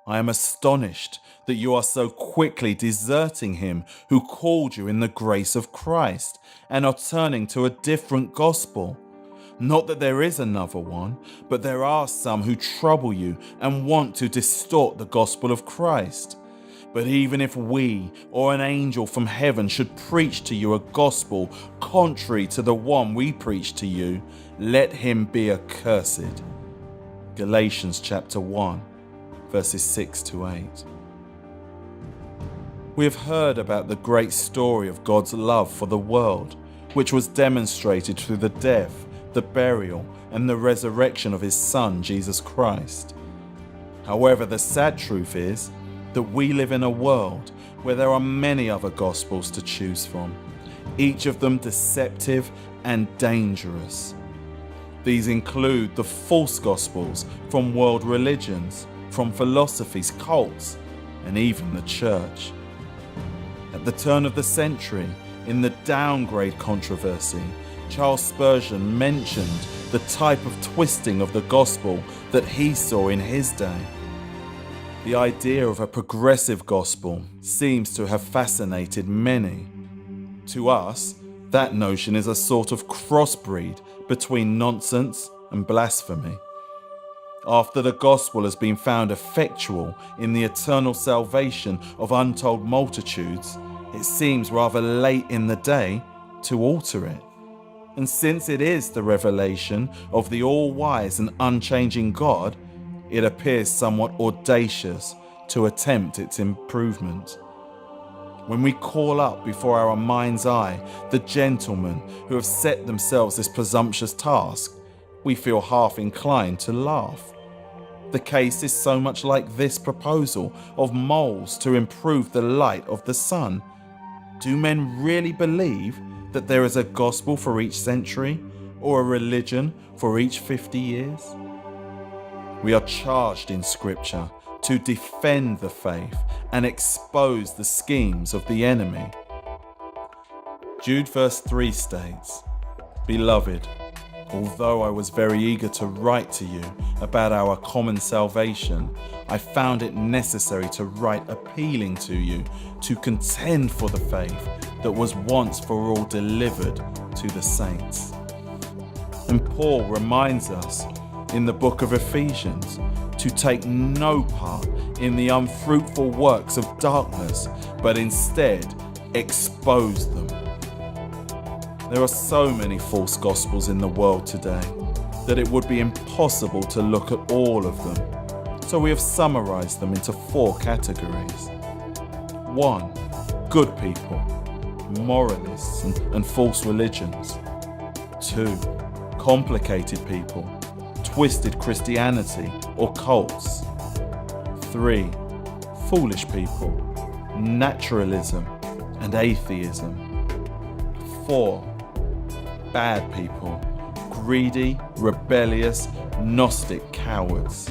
I am astonished that you are so quickly deserting him who called you in the grace of Christ and are turning to a different gospel. Not that there is another one, but there are some who trouble you and want to distort the gospel of Christ. But even if we or an angel from heaven should preach to you a gospel contrary to the one we preach to you, let him be accursed. Galatians chapter 1, verses 6 to 8. We have heard about the great story of God's love for the world, which was demonstrated through the death, the burial, and the resurrection of his Son, Jesus Christ. However, the sad truth is that we live in a world where there are many other gospels to choose from, each of them deceptive and dangerous. These include the false gospels from world religions, from philosophies, cults, and even the church. At the turn of the century, in the downgrade controversy, Charles Spurgeon mentioned the type of twisting of the gospel that he saw in his day. The idea of a progressive gospel seems to have fascinated many. To us, that notion is a sort of crossbreed between nonsense and blasphemy. After the gospel has been found effectual in the eternal salvation of untold multitudes, it seems rather late in the day to alter it. And since it is the revelation of the all-wise and unchanging God, it appears somewhat audacious to attempt its improvement. When we call up before our mind's eye the gentlemen who have set themselves this presumptuous task, we feel half inclined to laugh. The case is so much like this proposal of moles to improve the light of the sun. Do men really believe that there is a gospel for each century or a religion for each 50 years? We are charged in Scripture to defend the faith and expose the schemes of the enemy. Jude verse 3 states, "Beloved, although I was very eager to write to you about our common salvation, I found it necessary to write appealing to you to contend for the faith that was once for all delivered to the saints." And Paul reminds us in the book of Ephesians to take no part in the unfruitful works of darkness, but instead expose them. There are so many false gospels in the world today that it would be impossible to look at all of them. So we have summarized them into 4 categories. 1. Good people, moralists and false religions. 2. Complicated people, twisted Christianity or cults. 3. Foolish people, naturalism and atheism. 4. Bad people, greedy, rebellious, Gnostic cowards.